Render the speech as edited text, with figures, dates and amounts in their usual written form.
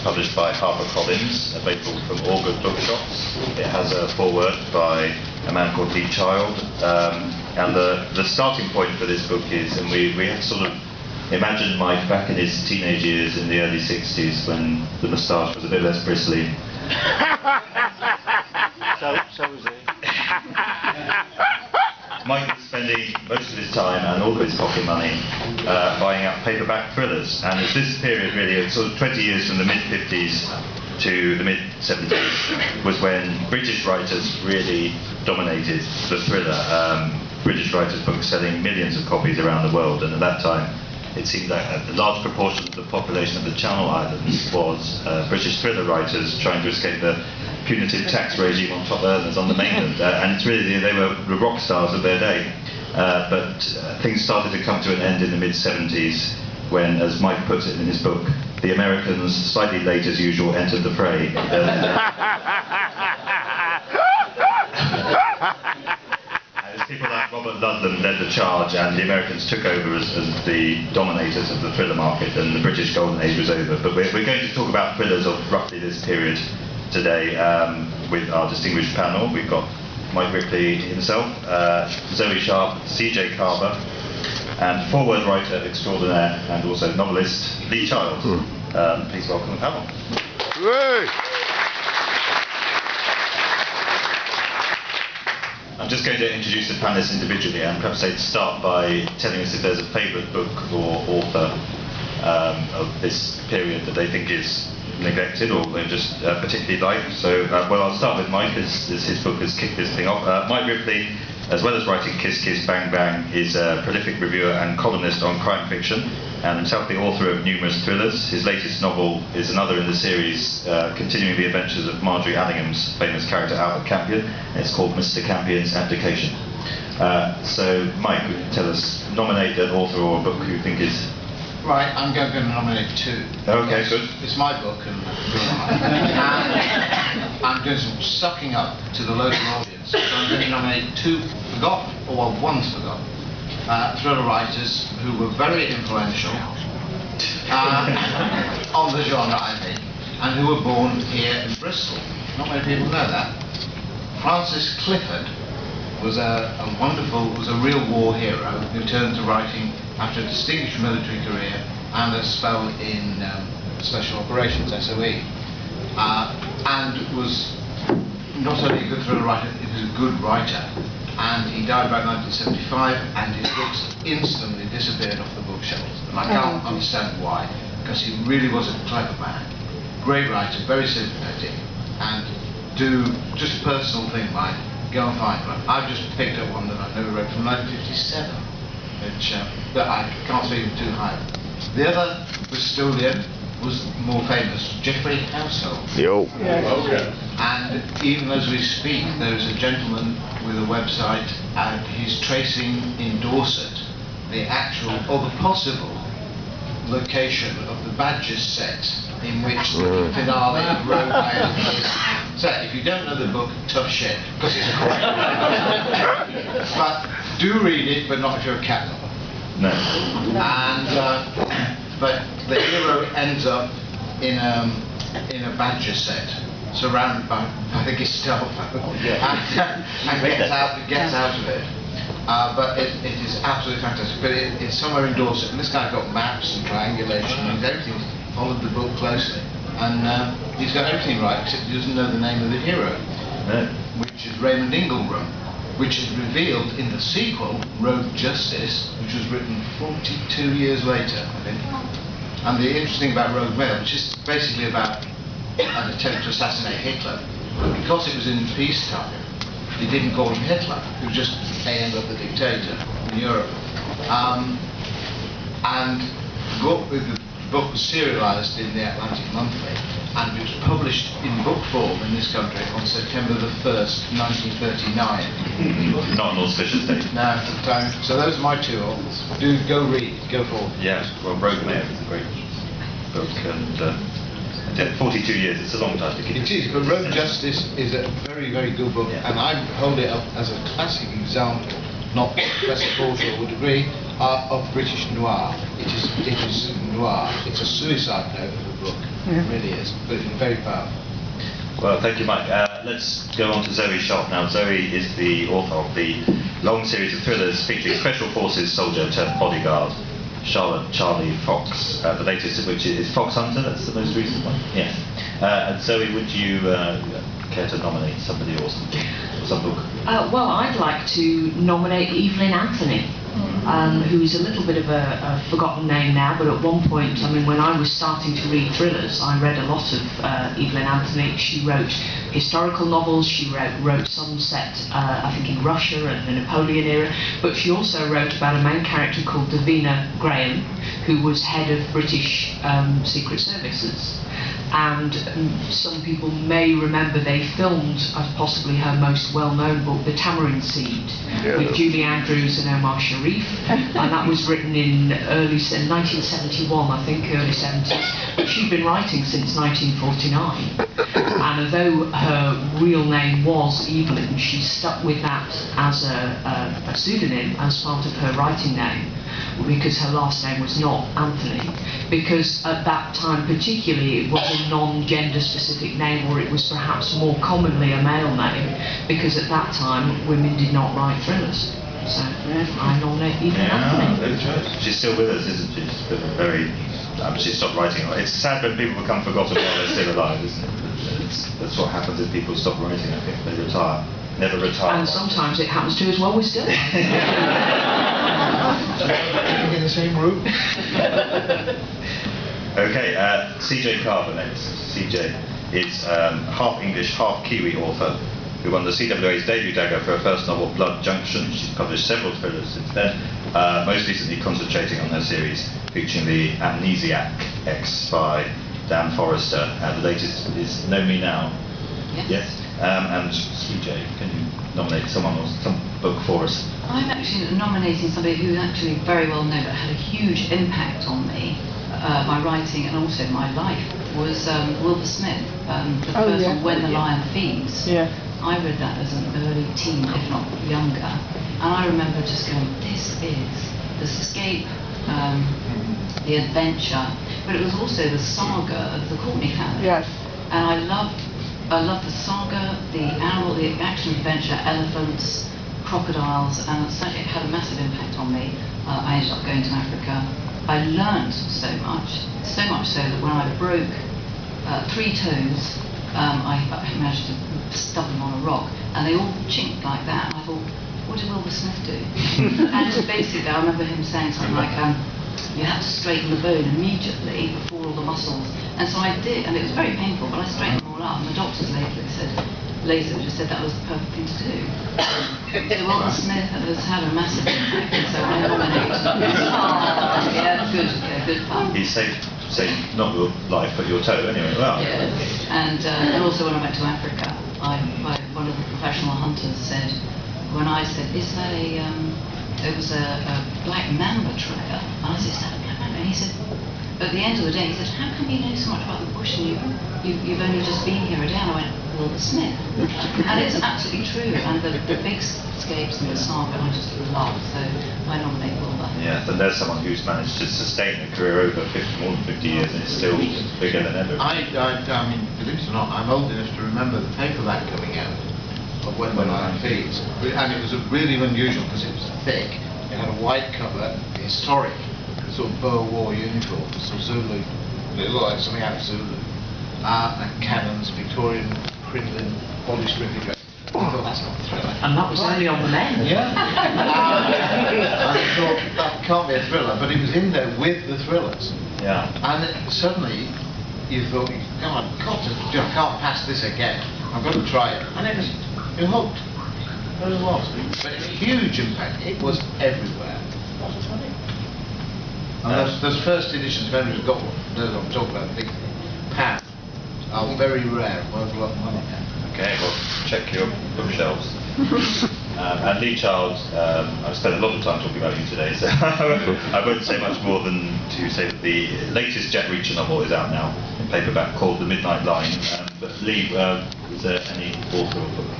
published by HarperCollins, available from all good bookshops. It has a foreword by a man called Lee Child, and the starting point for this book is, and we had sort of imagined Mike back in his teenage years in the early 60s when the moustache was a bit less bristly. So was he. Mike was spending most of his time and all of his pocket money buying out paperback thrillers, and it's this period really, sort of 20 years from the mid-50s to the mid-70s, was when British writers really dominated the thriller. British writers' books selling millions of copies around the world, and at that time it seemed that a large proportion of the population of the Channel Islands was British thriller writers trying to escape the punitive tax regime on top earners on the mainland, and it's really, they were the rock stars of their day. But things started to come to an end in the mid-70s when, as Mike puts it in his book, the Americans, slightly late as usual, entered the fray. People like Robert Ludlum led the charge, and the Americans took over as the dominators of the thriller market, and the British golden age was over. But we're going to talk about thrillers of roughly this period today with our distinguished panel. We've got Mike Ripley himself, Zoe Sharp, C.J. Carver, and foreword writer extraordinaire and also novelist Lee Child. Please welcome the panel. Hooray! I'm just going to introduce the panelists individually, and perhaps they'd start by telling us if there's a favourite book or author of this period that they think is neglected or they just particularly like. So, well, I'll start with Mike, as his book has kicked this thing off. Mike Ripley, as well as writing Kiss Kiss Bang Bang, is a prolific reviewer and columnist on crime fiction, and himself the author of numerous thrillers. His latest novel is another in the series, continuing the adventures of Marjorie Allingham's famous character Albert Campion. It's called Mr. Campion's Abdication. So, Mike, tell us, nominate an author or a book you think is... Right, I'm going to nominate two. Okay, good. It's my book, and I'm doing some sucking up to the local audience. So I'm going to nominate two forgotten, or well, one's forgotten, thriller writers who were very influential on the genre, I think, and who were born here in Bristol. Not many people know that. Francis Clifford was a real war hero who turned to writing after a distinguished military career and a spell in Special Operations, SOE, and was not only a good thriller writer, he was a good writer, and he died about 1975, and his books instantly disappeared off the bookshelves, and I can't understand why, because he really was a clever man, great writer, very sympathetic, and do just a personal thing, Mike. Go and find one. I've just picked up one that I've never read from 1957, which but I can't speak too high. The other Bristolian was more famous, Geoffrey Household. Yo. Yes. Okay. And even as we speak, there is a gentleman with a website, and he's tracing in Dorset the actual or the possible location of the Badgers set in which the finale of Road is. So if you don't know the book, tough shit, because it's a great book. But do read it, but not if you're a cat lover. No. And but the hero ends up in a badger set, surrounded by the Gestapo, and gets out of it. But it is absolutely fantastic. But it's somewhere in Dorset, and this guy got maps and triangulation, and everything's followed the book closely. And he's got everything right, except he doesn't know the name of the hero, which is Raymond Ingleborough, which is revealed in the sequel, Road Justice, which was written 42 years later, I think. And the interesting about Road Mail, which is basically about an attempt to assassinate Hitler, but because it was in peacetime, they didn't call him Hitler, he was just end up the dictator in Europe. And the book was serialised in the Atlantic Monthly, and it was published in book form in this country on September the 1st, 1939. Not an auspicious date. No, so those are my two authors. Do go read, go forward. Yes, well, Road Mayor is a great book, and 42 years, it's a long time to keep. It is, but Road Justice is a very, very good book, and I hold it up as a classic example, not Professor Porter would agree, of British noir. It is noir. It's a suicide note of a book. Yeah. It really is, but it's very powerful. Well, thank you, Mike. Let's go on to Zoe Sharp now. Zoe is the author of the long series of thrillers featuring Special Forces soldier turned bodyguard, Charlotte Charlie Fox. The latest of which is Fox Hunter. That's the most recent one. Yes. And Zoe, would you care to nominate somebody or something, or some book? Well, I'd like to nominate Evelyn Anthony, who is a little bit of a forgotten name now, but at one point, I mean, when I was starting to read thrillers, I read a lot of Evelyn Anthony. She wrote historical novels, she wrote some set, I think, in Russia and the Napoleon era, but she also wrote about a main character called Davina Graham, who was head of British Secret Services. And some people may remember they filmed possibly her most well-known book, The Tamarind Seed, with Julie Andrews and Omar Sharif, and that was written in 1971, I think, early 70s. But she'd been writing since 1949, and although her real name was Evelyn, she stuck with that as a pseudonym as part of her writing name, because her last name was not Anthony, because at that time particularly it was a non-gender specific name, or it was perhaps more commonly a male name, because at that time women did not write thrillers. So I nominate Evelyn Anthony. She's still with us, isn't she? She's been very... she stopped writing. It's sad when people become forgotten while they're still alive, isn't it? That's what happens if people stop writing, I think. They retire. Never retire. And sometimes it happens to us while we're still alive. In the same room. Okay, CJ Carver next. CJ is half English, half Kiwi author who won the CWA's debut dagger for her first novel, Blood Junction. She's published several thrillers since then, most recently concentrating on her series featuring the Amnesiac ex-spy Dan Forrester, and the latest is Know Me Now. Yes. And CJ, can you nominate someone or some book for us? I'm actually nominating somebody who actually very well known but had a huge impact on me, my writing and also my life, was Wilbur Smith, the first one, When the Lion Feeds. Yeah. I read that as an early teen, if not younger, and I remember just going, this is the escape, the adventure, but it was also the saga of the Courtney family. Yes. And I loved the saga, the animal, the action adventure, elephants, crocodiles, and it had a massive impact on me. I ended up going to Africa. I learned so much so that when I broke 3 toes, I managed to stub them on a rock, and they all chinked like that, and I thought, what did Wilbur Smith do? And basically, I remember him saying something like, you have to straighten the bone immediately before all the muscles. And so I did, and it was very painful, but I straightened them all up, and the doctors later just said that was the perfect thing to do. So Wilbur Smith has had a massive impact, and so I nominate. Good fun. He saved not your life, but your toe anyway. Wow. Yeah. And also when I went to Africa, one of the professional hunters said, when I said, is that it was a black mamba trail, and I said, is that a black mamba? And he said, at the end of the day, he said, how come you know so much about the bush and you've only just been here a day? And I went, Wilbur Smith. And it's absolutely true, and the big escapes and the saga I just love, so I nominate Wilbur. Yes, and there's someone who's managed to sustain a career over more than 50 years and is still bigger than ever. I mean, believe it or not, I'm old enough to remember the paperback coming out of When the Lion Feeds, and it was really unusual because it was thick. It had a white cover, historic, sort of Boer War uniform, some Zulu, it looked like something out of Zulu, and cannons, Victorian crinoline, body stripping. I thought, that's not a thriller. And that was only on the men. Yeah. I thought, that can't be a thriller, but it was in there with the thrillers. Yeah. And then suddenly you thought, God, I can't pass this again. I've got to try it. And you're hooked. It really was. But it was a huge impact. It was everywhere. And those first editions, if anybody's got one, those I'm talking about, big pound, are very rare, worth a lot of money. Okay, well, check your bookshelves. And Lee Child, I've spent a lot of time talking about you today, so I won't say much more than to say that the latest Jack Reacher novel is out now in paperback called The Midnight Line. But Lee, is there any author or book